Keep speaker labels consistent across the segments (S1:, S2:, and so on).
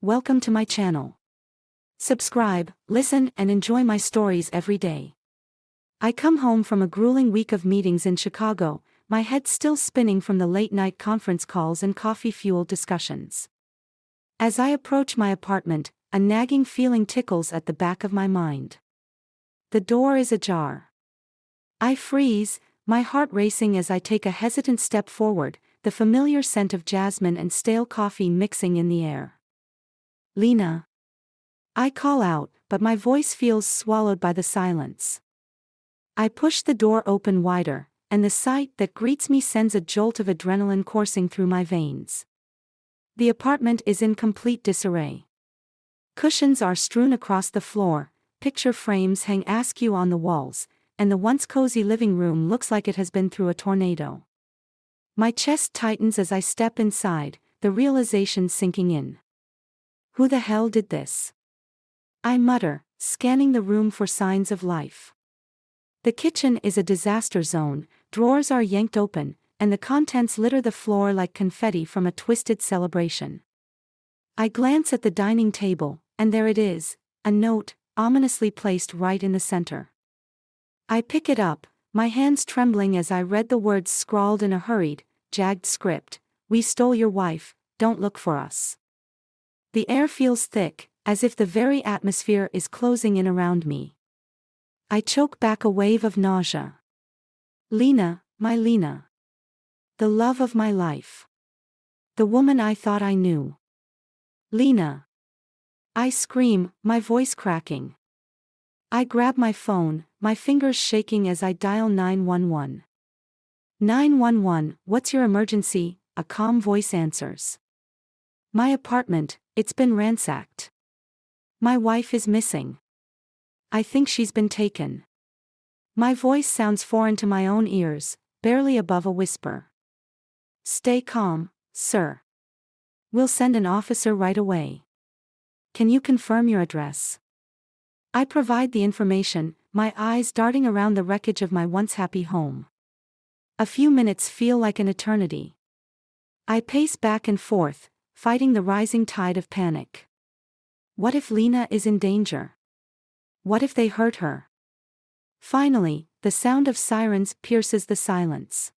S1: Welcome to my channel. Subscribe, listen, and enjoy my stories every day. I come home from a grueling week of meetings in Chicago, my head still spinning from the late-night conference calls and coffee-fueled discussions. As I approach my apartment, a nagging feeling tickles at the back of my mind. The door is ajar. I freeze, my heart racing as I take a hesitant step forward, the familiar scent of jasmine and stale coffee mixing in the air. Lena. I call out, but my voice feels swallowed by the silence. I push the door open wider, and the sight that greets me sends a jolt of adrenaline coursing through my veins. The apartment is in complete disarray. Cushions are strewn across the floor, picture frames hang askew on the walls, and the once cozy living room looks like it has been through a tornado. My chest tightens as I step inside, the realization sinking in. Who the hell did this? I mutter, scanning the room for signs of life. The kitchen is a disaster zone, drawers are yanked open, and the contents litter the floor like confetti from a twisted celebration. I glance at the dining table, and there it is, a note, ominously placed right in the center. I pick it up, my hands trembling as I read the words scrawled in a hurried, jagged script. "We stole your wife, don't look for us." The air feels thick, as if the very atmosphere is closing in around me. I choke back a wave of nausea. Lena, my Lena. The love of my life. The woman I thought I knew. Lena. I scream, my voice cracking. I grab my phone, my fingers shaking as I dial 911. 911, what's your emergency? A calm voice answers. My apartment, it's been ransacked. My wife is missing. I think she's been taken. My voice sounds foreign to my own ears, barely above a whisper. Stay calm, sir. We'll send an officer right away. Can you confirm your address? I provide the information, my eyes darting around the wreckage of my once happy home. A few minutes feel like an eternity. I pace back and forth, fighting the rising tide of panic. What if Lena is in danger? What if they hurt her? Finally, the sound of sirens pierces the silence.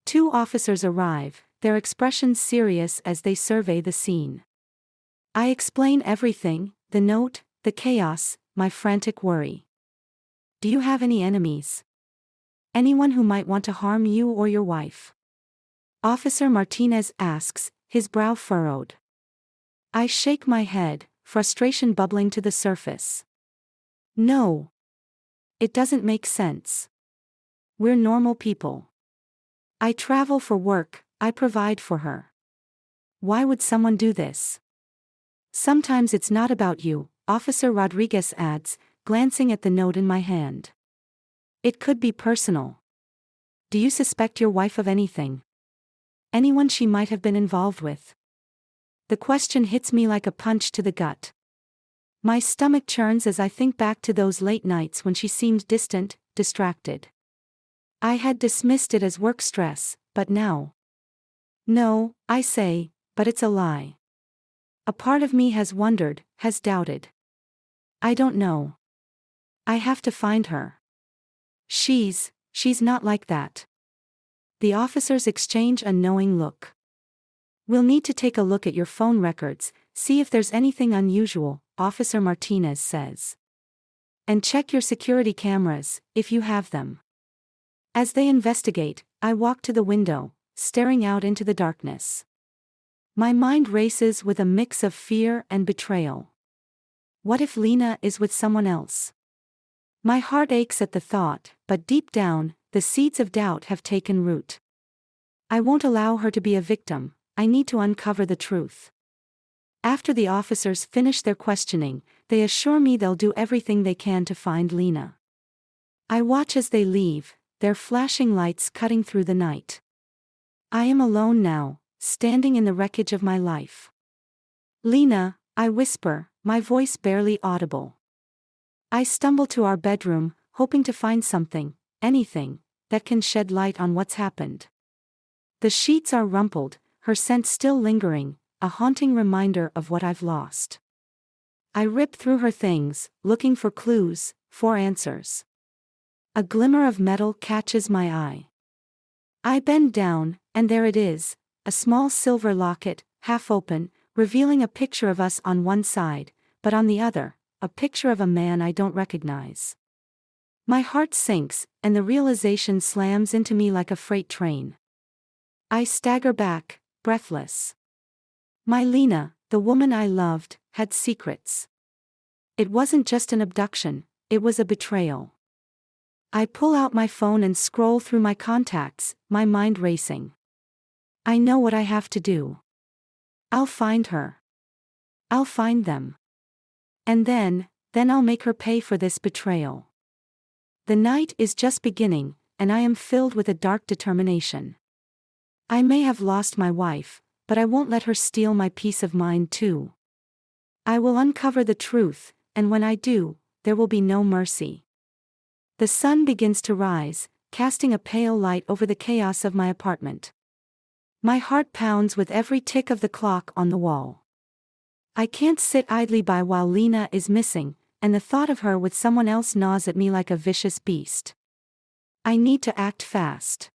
S1: 2 officers arrive, their expressions serious as they survey the scene. I explain everything, the note, the chaos, my frantic worry. Do you have any enemies? Anyone who might want to harm you or your wife? Officer Martinez asks, his brow furrowed. I shake my head, frustration bubbling to the surface. No. It doesn't make sense. We're normal people. I travel for work, I provide for her. Why would someone do this? Sometimes it's not about you, Officer Rodriguez adds, glancing at the note in my hand. It could be personal. Do you suspect your wife of anything? Anyone she might have been involved with? The question hits me like a punch to the gut. My stomach churns as I think back to those late nights when she seemed distant, distracted. I had dismissed it as work stress, but now. No, I say, but it's a lie. A part of me has wondered, has doubted. I don't know. I have to find her. She's not like that. The officers exchange a knowing look. We'll need to take a look at your phone records, see if there's anything unusual, Officer Martinez says. And check your security cameras, if you have them. As they investigate, I walk to the window, staring out into the darkness. My mind races with a mix of fear and betrayal. What if Lena is with someone else? My heart aches at the thought, but deep down, the seeds of doubt have taken root. I won't allow her to be a victim, I need to uncover the truth. After the officers finish their questioning, they assure me they'll do everything they can to find Lena. I watch as they leave, their flashing lights cutting through the night. I am alone now, standing in the wreckage of my life. Lena, I whisper, my voice barely audible. I stumble to our bedroom, hoping to find something, anything, that can shed light on what's happened. The sheets are rumpled, her scent still lingering, a haunting reminder of what I've lost. I rip through her things, looking for clues, for answers. A glimmer of metal catches my eye. I bend down, and there it is, a small silver locket, half open, revealing a picture of us on one side, but on the other, a picture of a man I don't recognize. My heart sinks, and the realization slams into me like a freight train. I stagger back, breathless. My Lena, the woman I loved, had secrets. It wasn't just an abduction, it was a betrayal. I pull out my phone and scroll through my contacts, my mind racing. I know what I have to do. I'll find her. I'll find them. And then I'll make her pay for this betrayal. The night is just beginning, and I am filled with a dark determination. I may have lost my wife, but I won't let her steal my peace of mind too. I will uncover the truth, and when I do, there will be no mercy. The sun begins to rise, casting a pale light over the chaos of my apartment. My heart pounds with every tick of the clock on the wall. I can't sit idly by while Lena is missing, and the thought of her with someone else gnaws at me like a vicious beast. I need to act fast.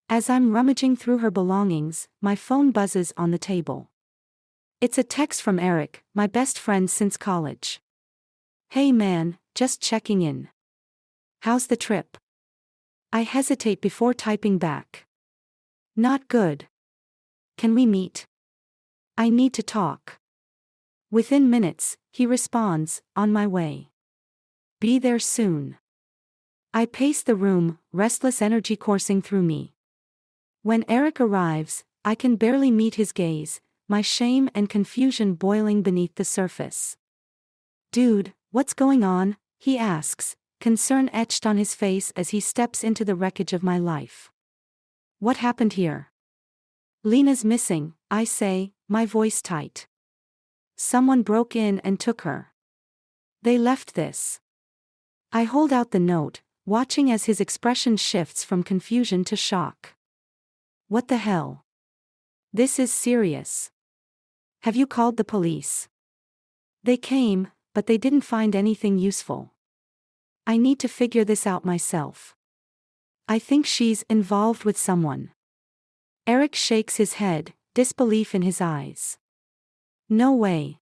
S1: As I'm rummaging through her belongings, my phone buzzes on the table. It's a text from Eric, my best friend since college. "Hey man, just checking in. How's the trip?" I hesitate before typing back. "Not good. Can we meet? I need to talk." Within minutes, he responds, "On my way. Be there soon." I pace the room, restless energy coursing through me. When Eric arrives, I can barely meet his gaze, my shame and confusion boiling beneath the surface. "Dude, what's going on?" he asks, concern etched on his face as he steps into the wreckage of my life. "What happened here?" "Lena's missing," I say, my voice tight. "Someone broke in and took her. They left this." I hold out the note, watching as his expression shifts from confusion to shock. "What the hell? This is serious. Have you called the police?" "They came, but they didn't find anything useful. I need to figure this out myself. I think she's involved with someone." Eric shakes his head, disbelief in his eyes. "No way.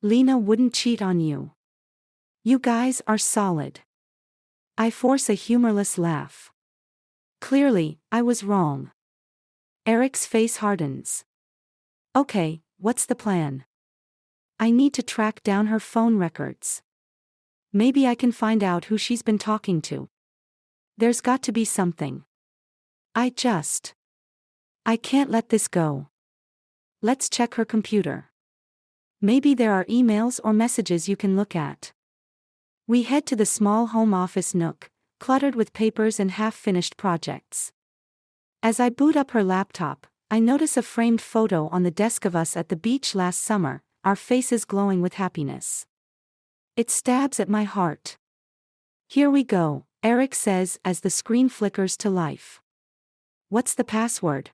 S1: Lena wouldn't cheat on you. You guys are solid." I force a humorless laugh. Clearly, I was wrong. Eric's face hardens. "Okay, what's the plan?" "I need to track down her phone records. Maybe I can find out who she's been talking to. There's got to be something. I can't let this go. Let's check her computer. Maybe there are emails or messages you can look at." We head to the small home office nook, cluttered with papers and half-finished projects. As I boot up her laptop, I notice a framed photo on the desk of us at the beach last summer, our faces glowing with happiness. It stabs at my heart. "Here we go," Eric says as the screen flickers to life. "What's the password?"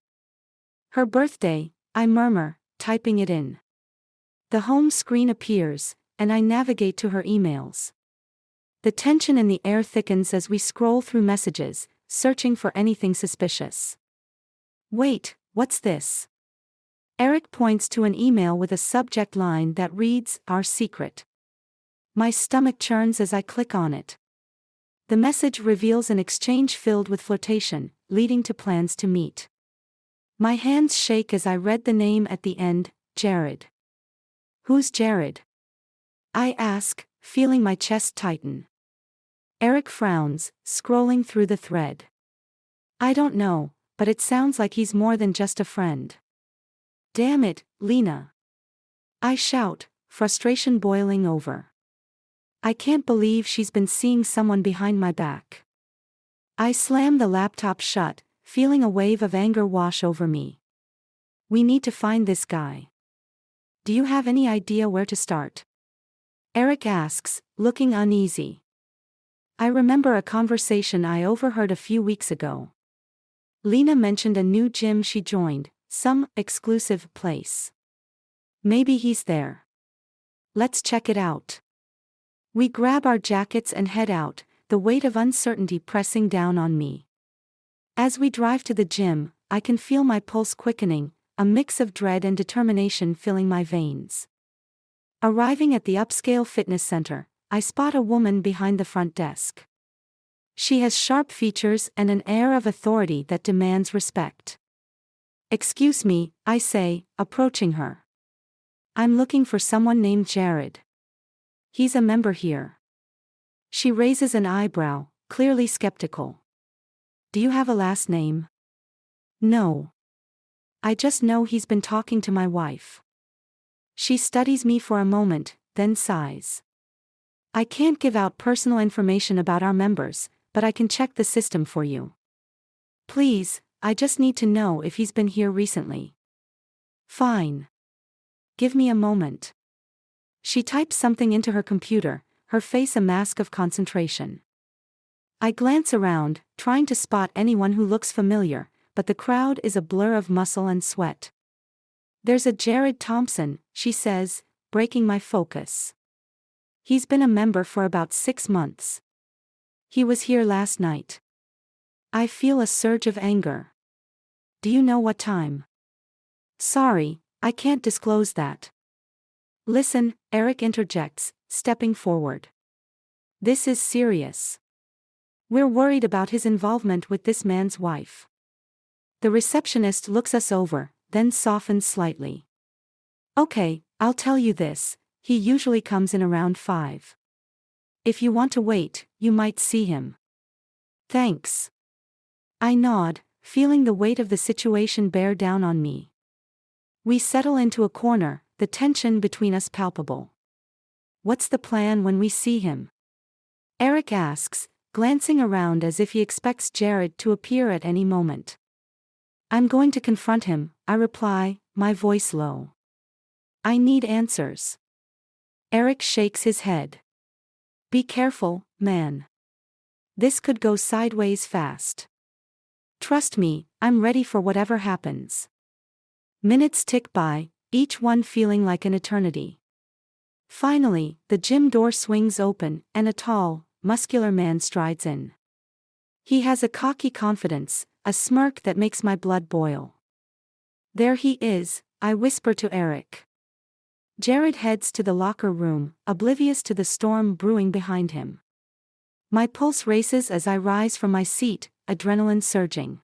S1: "Her birthday," I murmur, typing it in. The home screen appears, and I navigate to her emails. The tension in the air thickens as we scroll through messages, searching for anything suspicious. "Wait, what's this?" Eric points to an email with a subject line that reads, "Our secret." My stomach churns as I click on it. The message reveals an exchange filled with flirtation, leading to plans to meet. My hands shake as I read the name at the end, Jared. "Who's Jared?" I ask, feeling my chest tighten. Eric frowns, scrolling through the thread. "I don't know, but it sounds like he's more than just a friend." "Damn it, Lena!" I shout, frustration boiling over. I can't believe she's been seeing someone behind my back. I slam the laptop shut, feeling a wave of anger wash over me. "We need to find this guy. Do you have any idea where to start?" Eric asks, looking uneasy. I remember a conversation I overheard a few weeks ago. Lena mentioned a new gym she joined, some exclusive place. Maybe he's there. Let's check it out. We grab our jackets and head out, the weight of uncertainty pressing down on me. As we drive to the gym, I can feel my pulse quickening, a mix of dread and determination filling my veins. Arriving at the upscale fitness center, I spot a woman behind the front desk. She has sharp features and an air of authority that demands respect. "Excuse me," I say, approaching her. "I'm looking for someone named Jared. He's a member here." She raises an eyebrow, clearly skeptical. "Do you have a last name?" "No. I just know he's been talking to my wife." She studies me for a moment, then sighs. "I can't give out personal information about our members, but I can check the system for you. Please, I just need to know if he's been here recently." "Fine. Give me a moment." She types something into her computer, her face a mask of concentration. I glance around, trying to spot anyone who looks familiar, but the crowd is a blur of muscle and sweat. "There's a Jared Thompson," she says, breaking my focus. "He's been a member for about 6 months. He was here last night." I feel a surge of anger. "Do you know what time?" "Sorry, I can't disclose that." "Listen," Eric interjects, stepping forward. "This is serious. We're worried about his involvement with this man's wife." The receptionist looks us over, then softens slightly. "Okay, I'll tell you this, he usually comes in around 5. If you want to wait, you might see him." "Thanks." I nod, feeling the weight of the situation bear down on me. We settle into a corner, the tension between us palpable. "What's the plan when we see him?" Eric asks, glancing around as if he expects Jared to appear at any moment. "I'm going to confront him," I reply, my voice low. "I need answers." Eric shakes his head. "Be careful, man. This could go sideways fast. Trust me, I'm ready for whatever happens." Minutes tick by, each one feeling like an eternity. Finally, the gym door swings open, and a tall, muscular man strides in. He has a cocky confidence, a smirk that makes my blood boil. "There he is," I whisper to Eric. Jared heads to the locker room, oblivious to the storm brewing behind him. My pulse races as I rise from my seat, adrenaline surging.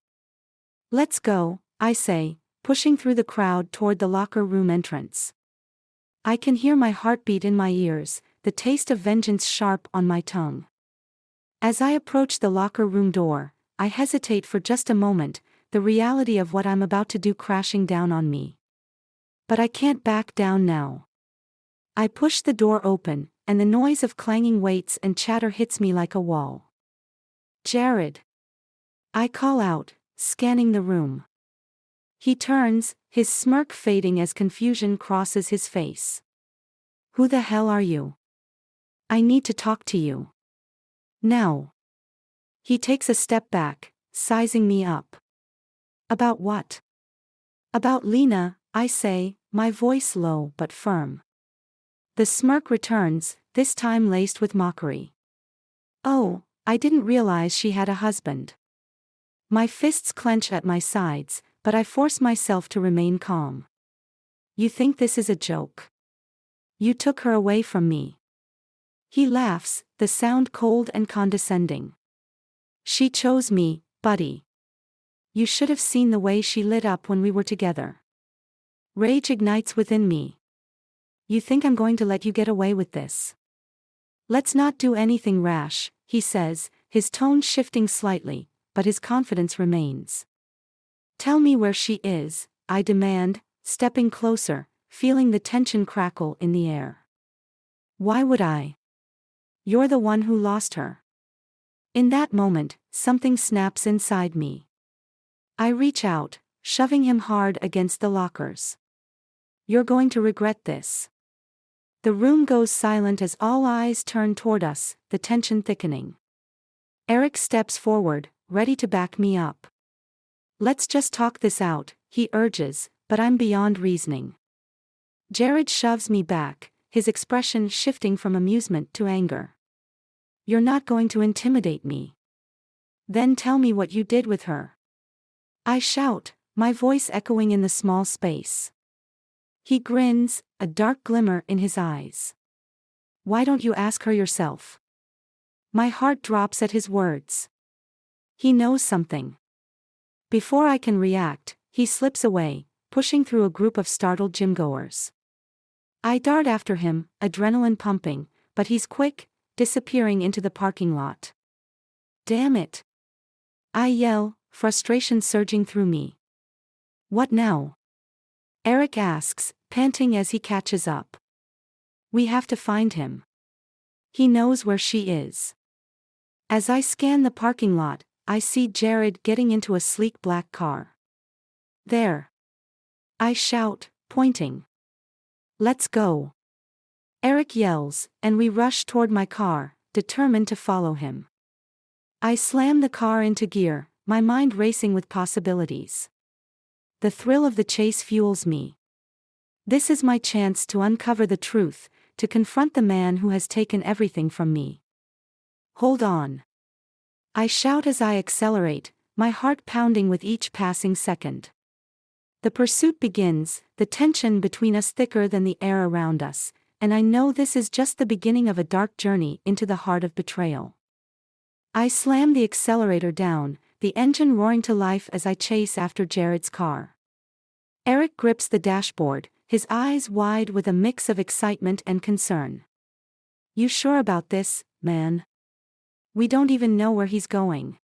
S1: "Let's go," I say, pushing through the crowd toward the locker room entrance. I can hear my heartbeat in my ears, the taste of vengeance sharp on my tongue. As I approach the locker room door, I hesitate for just a moment, the reality of what I'm about to do crashing down on me. But I can't back down now. I push the door open, and the noise of clanging weights and chatter hits me like a wall. "Jared!" I call out, scanning the room. He turns, his smirk fading as confusion crosses his face. "Who the hell are you? I need to talk to you. Now." He takes a step back, sizing me up. "About what?" "About Lena," I say, my voice low but firm. The smirk returns, this time laced with mockery. "Oh, I didn't realize she had a husband." My fists clench at my sides, but I force myself to remain calm. "You think this is a joke? You took her away from me." He laughs, the sound cold and condescending. "She chose me, buddy. You should have seen the way she lit up when we were together." Rage ignites within me. "You think I'm going to let you get away with this?" "Let's not do anything rash," he says, his tone shifting slightly, but his confidence remains. "Tell me where she is," I demand, stepping closer, feeling the tension crackle in the air. "Why would I? You're the one who lost her." In that moment, something snaps inside me. I reach out, shoving him hard against the lockers. "You're going to regret this." The room goes silent as all eyes turn toward us, the tension thickening. Eric steps forward, ready to back me up. "Let's just talk this out," he urges, but I'm beyond reasoning. Jared shoves me back, his expression shifting from amusement to anger. You're not going to intimidate me. Then tell me what you did with her. I shout, my voice echoing in the small space. He grins, a dark glimmer in his eyes. Why don't you ask her yourself? My heart drops at his words. He knows something. Before I can react, he slips away, pushing through a group of startled gymgoers. I dart after him, adrenaline pumping, but he's quick, disappearing into the parking lot. Damn it! I yell, frustration surging through me. What now? Eric asks, panting as he catches up. We have to find him. He knows where she is. As I scan the parking lot, I see Jared getting into a sleek black car. There! I shout, pointing. Let's go! Eric yells, and we rush toward my car, determined to follow him. I slam the car into gear, my mind racing with possibilities. The thrill of the chase fuels me. This is my chance to uncover the truth, to confront the man who has taken everything from me. Hold on! I shout as I accelerate, my heart pounding with each passing second. The pursuit begins, the tension between us thicker than the air around us, and I know this is just the beginning of a dark journey into the heart of betrayal. I slam the accelerator down, the engine roaring to life as I chase after Jared's car. Eric grips the dashboard, his eyes wide with a mix of excitement and concern. You sure about this, man? We don't even know where he's going.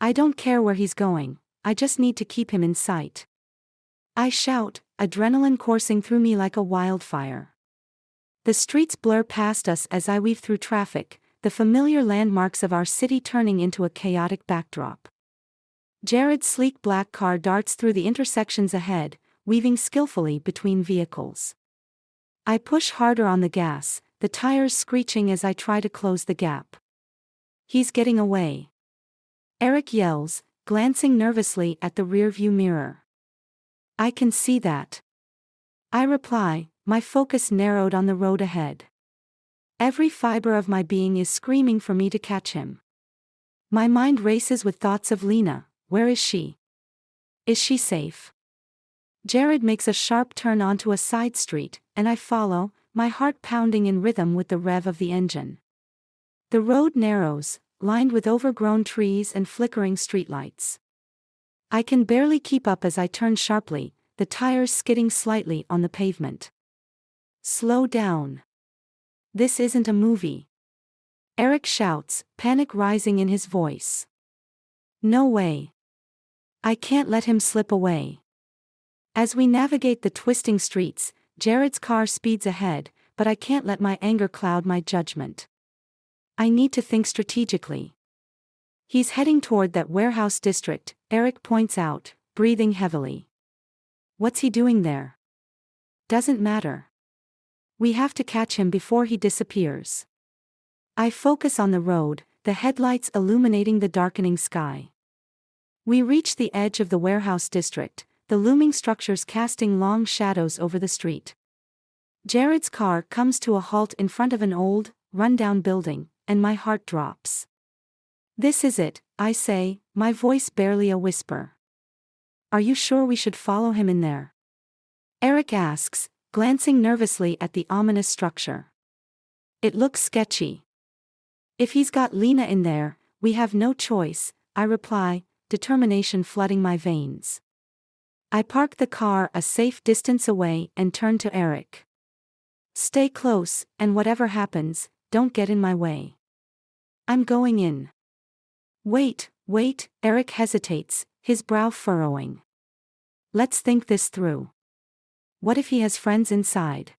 S1: I don't care where he's going, I just need to keep him in sight. I shout, adrenaline coursing through me like a wildfire. The streets blur past us as I weave through traffic, the familiar landmarks of our city turning into a chaotic backdrop. Jared's sleek black car darts through the intersections ahead, weaving skillfully between vehicles. I push harder on the gas, the tires screeching as I try to close the gap. He's getting away. Eric yells, glancing nervously at the rearview mirror. I can see that. I reply, my focus narrowed on the road ahead. Every fiber of my being is screaming for me to catch him. My mind races with thoughts of Lena. Where is she? Is she safe? Jared makes a sharp turn onto a side street, and I follow, my heart pounding in rhythm with the rev of the engine. The road narrows, lined with overgrown trees and flickering streetlights. I can barely keep up as I turn sharply, the tires skidding slightly on the pavement. Slow down. This isn't a movie. Eric shouts, panic rising in his voice. No way. I can't let him slip away. As we navigate the twisting streets, Jared's car speeds ahead, but I can't let my anger cloud my judgment. I need to think strategically. He's heading toward that warehouse district, Eric points out, breathing heavily. What's he doing there? Doesn't matter. We have to catch him before he disappears. I focus on the road, the headlights illuminating the darkening sky. We reach the edge of the warehouse district, the looming structures casting long shadows over the street. Jared's car comes to a halt in front of an old, run-down building, and my heart drops. This is it, I say, my voice barely a whisper. Are you sure we should follow him in there? Eric asks, glancing nervously at the ominous structure. It looks sketchy. If he's got Lena in there, we have no choice, I reply, determination flooding my veins. I park the car a safe distance away and turn to Eric. Stay close, and whatever happens, don't get in my way. I'm going in. Wait, Eric hesitates, his brow furrowing. Let's think this through. What if he has friends inside?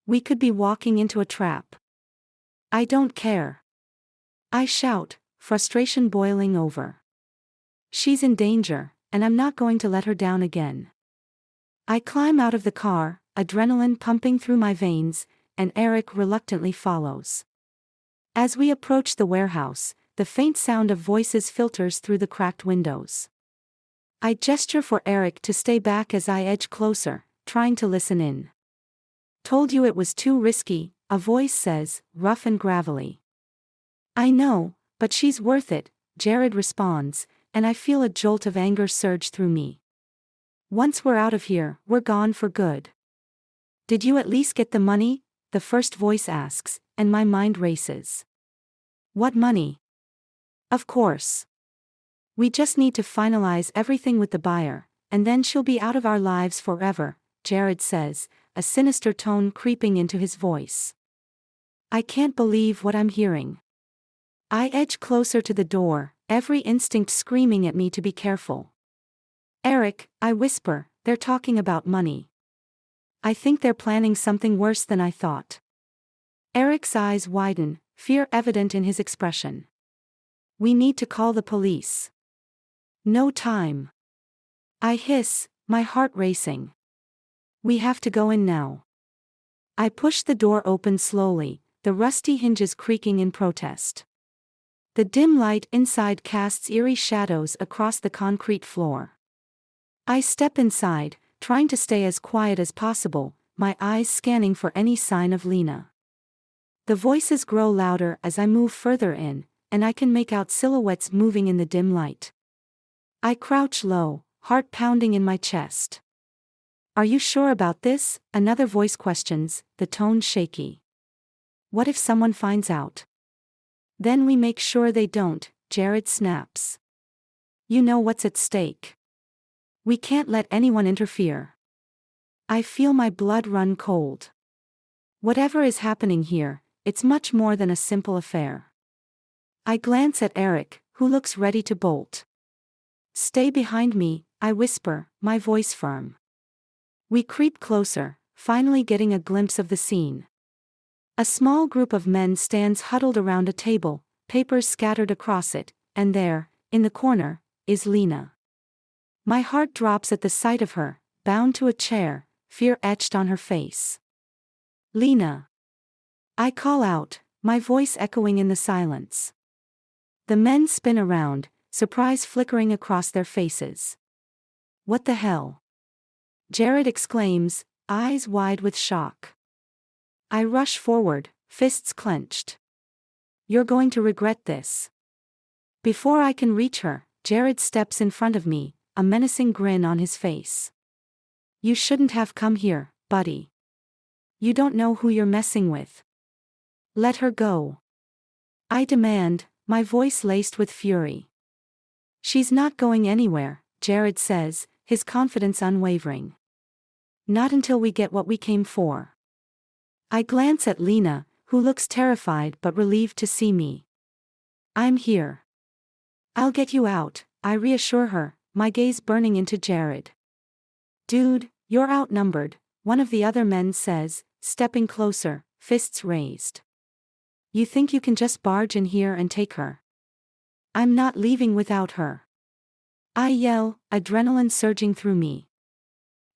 S1: We could be walking into a trap. I don't care. I shout, frustration boiling over. She's in danger, and I'm not going to let her down again. I climb out of the car, adrenaline pumping through my veins, and Eric reluctantly follows. As we approach the warehouse, the faint sound of voices filters through the cracked windows. I gesture for Eric to stay back as I edge closer, trying to listen in. Told you it was too risky, a voice says, rough and gravelly. I know, but she's worth it, Jared responds, and I feel a jolt of anger surge through me. Once we're out of here, we're gone for good. Did you at least get the money? The first voice asks, and my mind races. What money? Of course. We just need to finalize everything with the buyer, and then she'll be out of our lives forever, Jared says, a sinister tone creeping into his voice. I can't believe what I'm hearing. I edge closer to the door, every instinct screaming at me to be careful. Eric, I whisper, they're talking about money. I think they're planning something worse than I thought. Eric's eyes widen, fear evident in his expression. We need to call the police. No time. I hiss, my heart racing. We have to go in now. I push the door open slowly, the rusty hinges creaking in protest. The dim light inside casts eerie shadows across the concrete floor. I step inside, trying to stay as quiet as possible, my eyes scanning for any sign of Lena. The voices grow louder as I move further in, and I can make out silhouettes moving in the dim light. I crouch low, heart pounding in my chest. Are you sure about this? Another voice questions, the tone shaky. What if someone finds out? Then we make sure they don't, Jared snaps. You know what's at stake. We can't let anyone interfere. I feel my blood run cold. Whatever is happening here, it's much more than a simple affair. I glance at Eric, who looks ready to bolt. Stay behind me, I whisper, my voice firm. We creep closer, finally getting a glimpse of the scene. A small group of men stands huddled around a table, papers scattered across it, and there, in the corner, is Lena. My heart drops at the sight of her, bound to a chair, fear etched on her face. Lena. I call out, my voice echoing in the silence. The men spin around, surprise flickering across their faces. What the hell? Jared exclaims, eyes wide with shock. I rush forward, fists clenched. You're going to regret this. Before I can reach her, Jared steps in front of me, a menacing grin on his face. You shouldn't have come here, buddy. You don't know who you're messing with. Let her go. I demand, my voice laced with fury. She's not going anywhere, Jared says, his confidence unwavering. Not until we get what we came for. I glance at Lena, who looks terrified but relieved to see me. I'm here. I'll get you out, I reassure her, my gaze burning into Jared. Dude, you're outnumbered, one of the other men says, stepping closer, fists raised. You think you can just barge in here and take her? I'm not leaving without her. I yell, adrenaline surging through me.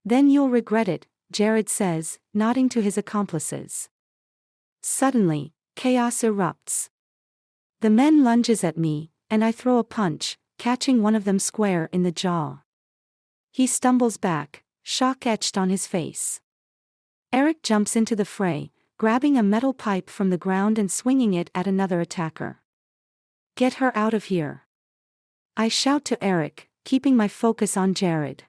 S1: Then you'll regret it, Jared says, nodding to his accomplices. Suddenly, chaos erupts. The men lunges at me, and I throw a punch, catching one of them square in the jaw. He stumbles back, shock etched on his face. Eric jumps into the fray, grabbing a metal pipe from the ground and swinging it at another attacker. Get her out of here. I shout to Eric, keeping my focus on Jared.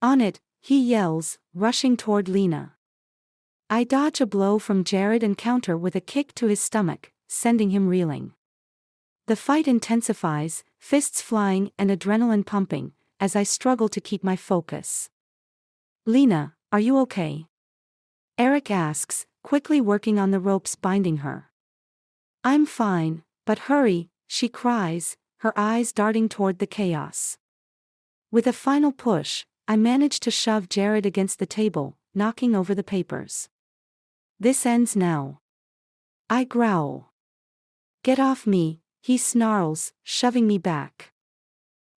S1: On it, he yells, rushing toward Lena. I dodge a blow from Jared and counter with a kick to his stomach, sending him reeling. The fight intensifies, fists flying and adrenaline pumping, as I struggle to keep my focus. Lena, are you okay? Eric asks, quickly working on the ropes binding her. I'm fine, but hurry, she cries, her eyes darting toward the chaos. With a final push, I manage to shove Jared against the table, knocking over the papers. This ends now. I growl. Get off me, he snarls, shoving me back.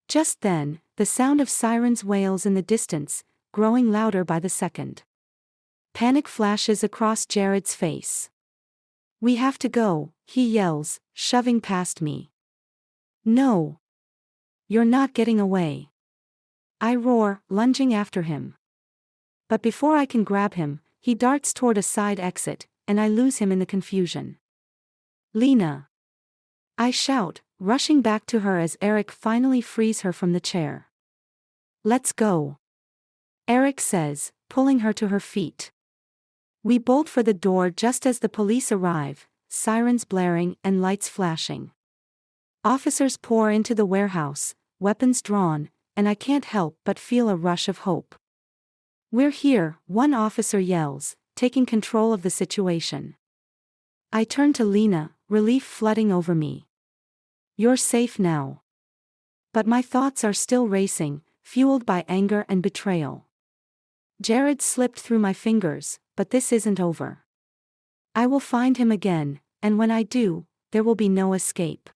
S1: Just then, the sound of sirens wails in the distance, growing louder by the second. Panic flashes across Jared's face. We have to go, he yells, shoving past me. No. You're not getting away. I roar, lunging after him. But before I can grab him, he darts toward a side exit, and I lose him in the confusion. Lena! I shout, rushing back to her as Eric finally frees her from the chair. Let's go, Eric says, pulling her to her feet. We bolt for the door just as the police arrive, sirens blaring and lights flashing. Officers pour into the warehouse, weapons drawn, and I can't help but feel a rush of hope. We're here, one officer yells, taking control of the situation. I turn to Lena, relief flooding over me. You're safe now. But my thoughts are still racing, fueled by anger and betrayal. Jared slipped through my fingers, but this isn't over. I will find him again, and when I do, there will be no escape.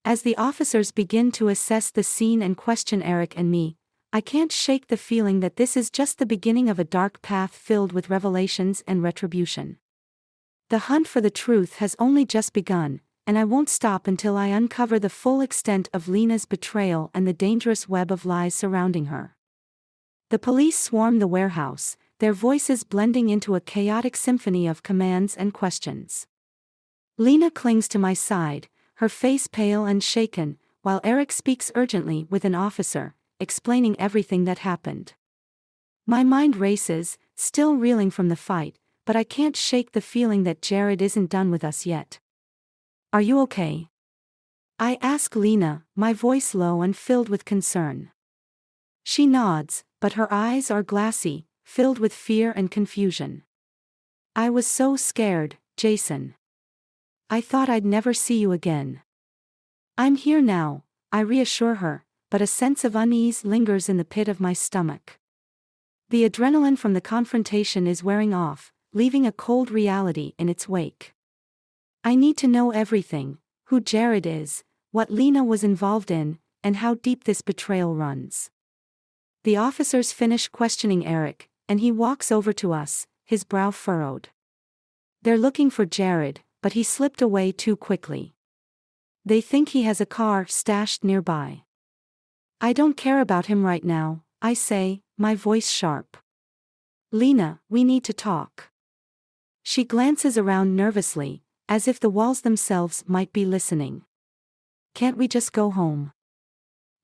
S1: As the officers begin to assess the scene and question Eric and me, I can't shake the feeling that this is just the beginning of a dark path filled with revelations and retribution. The hunt for the truth has only just begun, and I won't stop until I uncover the full extent of Lena's betrayal and the dangerous web of lies surrounding her. The police swarm the warehouse, their voices blending into a chaotic symphony of commands and questions. Lena clings to my side, her face pale and shaken, while Eric speaks urgently with an officer, explaining everything that happened. My mind races, still reeling from the fight, but I can't shake the feeling that Jared isn't done with us yet. Are you okay? I ask Lena, my voice low and filled with concern. She nods, but her eyes are glassy, filled with fear and confusion. I was so scared, Jason. I thought I'd never see you again. I'm here now, I reassure her, but a sense of unease lingers in the pit of my stomach. The adrenaline from the confrontation is wearing off, leaving a cold reality in its wake. I need to know everything: who Jared is, what Lena was involved in, and how deep this betrayal runs. The officers finish questioning Eric, and he walks over to us, his brow furrowed. They're looking for Jared, but he slipped away too quickly. They think he has a car stashed nearby. I don't care about him right now, I say, my voice sharp. Lena, we need to talk. She glances around nervously, as if the walls themselves might be listening. Can't we just go home?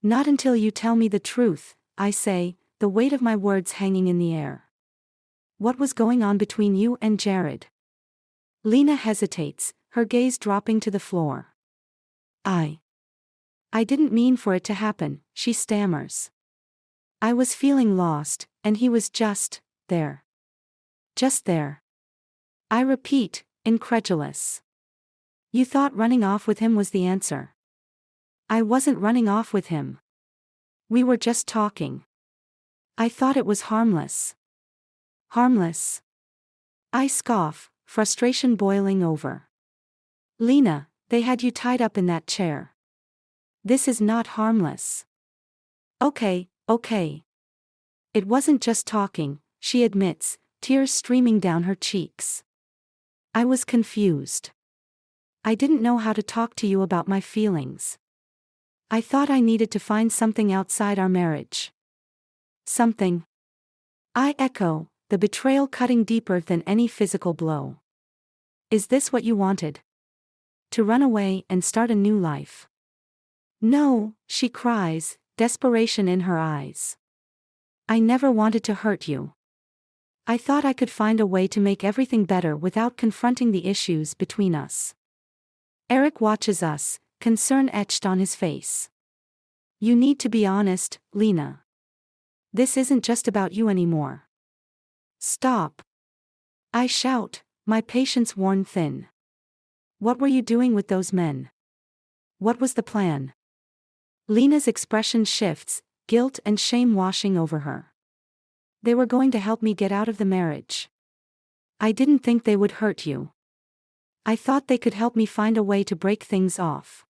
S1: Not until you tell me the truth, I say, the weight of my words hanging in the air. What was going on between you and Jared? Lena hesitates, her gaze dropping to the floor. I didn't mean for it to happen, she stammers. I was feeling lost, and he was just there. Just there. I repeat, incredulous. You thought running off with him was the answer. I wasn't running off with him. We were just talking. I thought it was harmless. Harmless? I scoff, frustration boiling over. Lena, they had you tied up in that chair. This is not harmless. Okay. It wasn't just talking, she admits, tears streaming down her cheeks. I was confused. I didn't know how to talk to you about my feelings. I thought I needed to find something outside our marriage. Something. I echo, the betrayal cutting deeper than any physical blow. Is this what you wanted? To run away and start a new life? No, she cries, desperation in her eyes. I never wanted to hurt you. I thought I could find a way to make everything better without confronting the issues between us. Eric watches us, concern etched on his face. You need to be honest, Lena. This isn't just about you anymore. Stop. I shout, my patience worn thin. What were you doing with those men? What was the plan? Lena's expression shifts, guilt and shame washing over her. They were going to help me get out of the marriage. I didn't think they would hurt you. I thought they could help me find a way to break things off.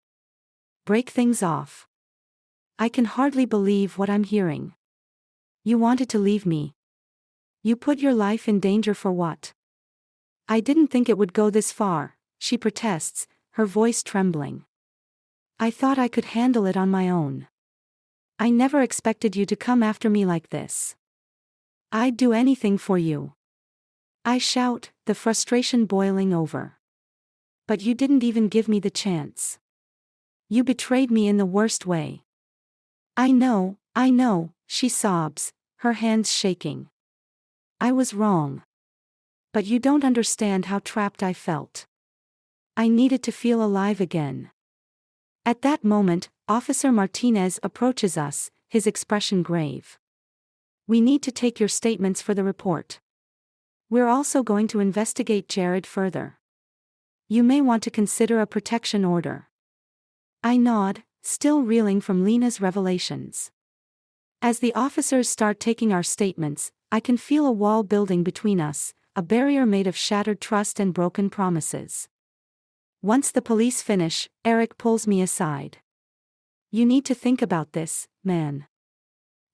S1: Break things off. I can hardly believe what I'm hearing. You wanted to leave me. You put your life in danger for what? I didn't think it would go this far, she protests, her voice trembling. I thought I could handle it on my own. I never expected you to come after me like this. I'd do anything for you. I shout, the frustration boiling over. But you didn't even give me the chance. You betrayed me in the worst way. I know, she sobs, her hands shaking. I was wrong. But you don't understand how trapped I felt. I needed to feel alive again. At that moment, Officer Martinez approaches us, his expression grave. We need to take your statements for the report. We're also going to investigate Jared further. You may want to consider a protection order. I nod, still reeling from Lena's revelations. As the officers start taking our statements, I can feel a wall building between us, a barrier made of shattered trust and broken promises. Once the police finish, Eric pulls me aside. You need to think about this, man.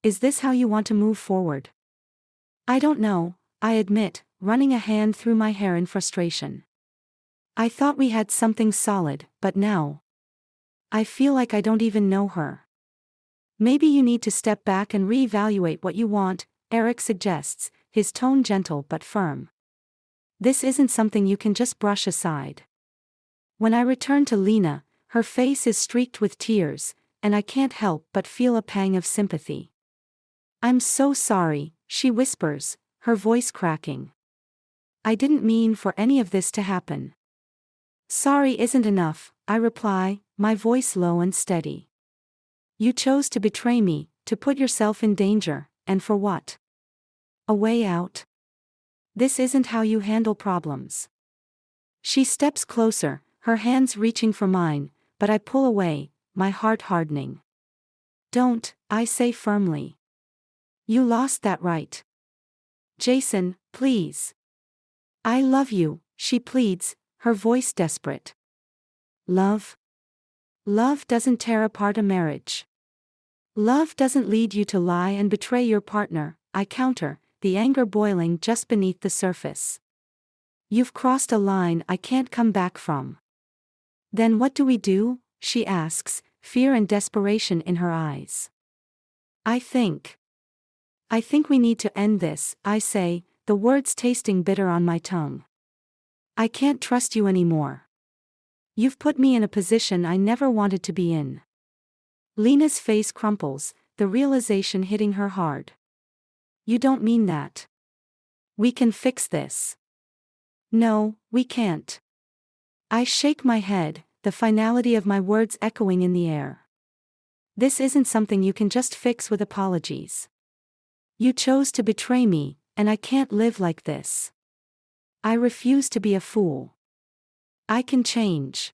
S1: Is this how you want to move forward? I don't know, I admit, running a hand through my hair in frustration. I thought we had something solid, but now I feel like I don't even know her. Maybe you need to step back and reevaluate what you want, Eric suggests, his tone gentle but firm. This isn't something you can just brush aside. When I return to Lena, her face is streaked with tears, and I can't help but feel a pang of sympathy. I'm so sorry, she whispers, her voice cracking. I didn't mean for any of this to happen. Sorry isn't enough, I reply, my voice low and steady. You chose to betray me, to put yourself in danger, and for what? A way out? This isn't how you handle problems. She steps closer, her hands reaching for mine, but I pull away, my heart hardening. Don't, I say firmly. You lost that right. Jason, please. I love you, she pleads, her voice desperate. Love? Love doesn't tear apart a marriage. Love doesn't lead you to lie and betray your partner, I counter, the anger boiling just beneath the surface. You've crossed a line I can't come back from. Then what do we do? She asks, fear and desperation in her eyes. I think we need to end this, I say, the words tasting bitter on my tongue. I can't trust you anymore. You've put me in a position I never wanted to be in. Lena's face crumples, the realization hitting her hard. You don't mean that. We can fix this. No, we can't. I shake my head, the finality of my words echoing in the air. This isn't something you can just fix with apologies. You chose to betray me, and I can't live like this. I refuse to be a fool. I can change.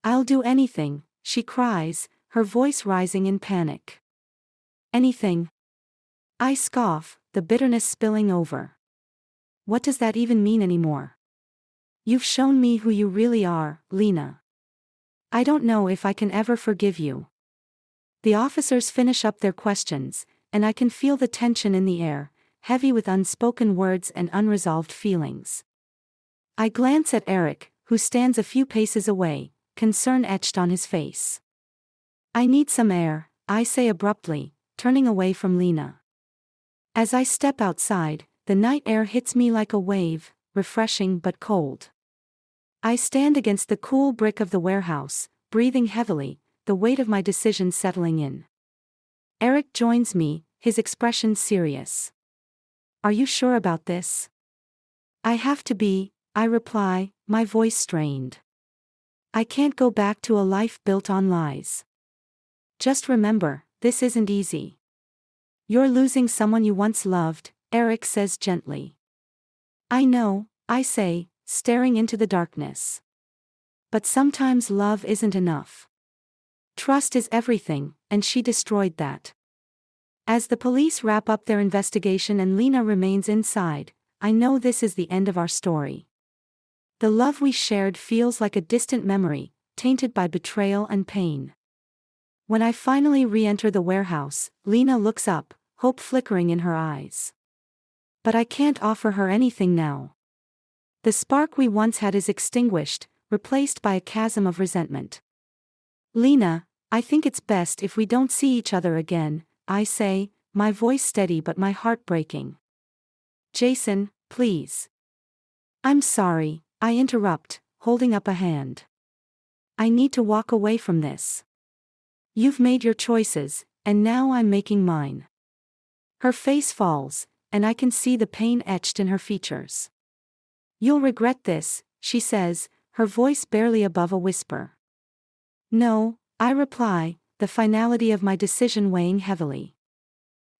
S1: I'll do anything, she cries, her voice rising in panic. Anything? I scoff, the bitterness spilling over. What does that even mean anymore? You've shown me who you really are, Lena. I don't know if I can ever forgive you. The officers finish up their questions, and I can feel the tension in the air, heavy with unspoken words and unresolved feelings. I glance at Eric, who stands a few paces away, concern etched on his face. I need some air, I say abruptly, turning away from Lena. As I step outside, the night air hits me like a wave, refreshing but cold. I stand against the cool brick of the warehouse, breathing heavily, the weight of my decision settling in. Eric joins me, his expression serious. Are you sure about this? I have to be, I reply, my voice strained. I can't go back to a life built on lies. Just remember, this isn't easy. You're losing someone you once loved, Eric says gently. I know, I say, staring into the darkness. But sometimes love isn't enough. Trust is everything, and she destroyed that. As the police wrap up their investigation and Lena remains inside, I know this is the end of our story. The love we shared feels like a distant memory, tainted by betrayal and pain. When I finally re-enter the warehouse, Lena looks up, hope flickering in her eyes. But I can't offer her anything now. The spark we once had is extinguished, replaced by a chasm of resentment. Lena, I think it's best if we don't see each other again, I say, my voice steady but my heart breaking. Jason, please. I'm sorry, I interrupt, holding up a hand. I need to walk away from this. You've made your choices, and now I'm making mine. Her face falls, and I can see the pain etched in her features. You'll regret this, she says, her voice barely above a whisper. No, I reply, the finality of my decision weighing heavily.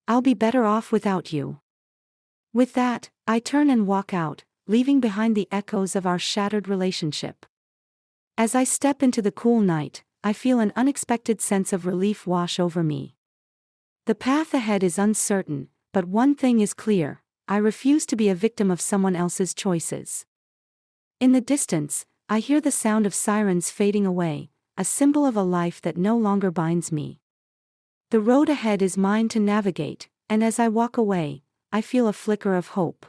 S1: I'll be better off without you. With that, I turn and walk out, leaving behind the echoes of our shattered relationship. As I step into the cool night, I feel an unexpected sense of relief wash over me. The path ahead is uncertain, but one thing is clear: I refuse to be a victim of someone else's choices. In the distance, I hear the sound of sirens fading away, a symbol of a life that no longer binds me. The road ahead is mine to navigate, and as I walk away, I feel a flicker of hope.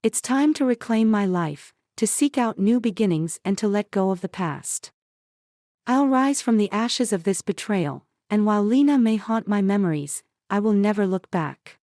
S1: It's time to reclaim my life, to seek out new beginnings and to let go of the past. I'll rise from the ashes of this betrayal, and while Lena may haunt my memories, I will never look back.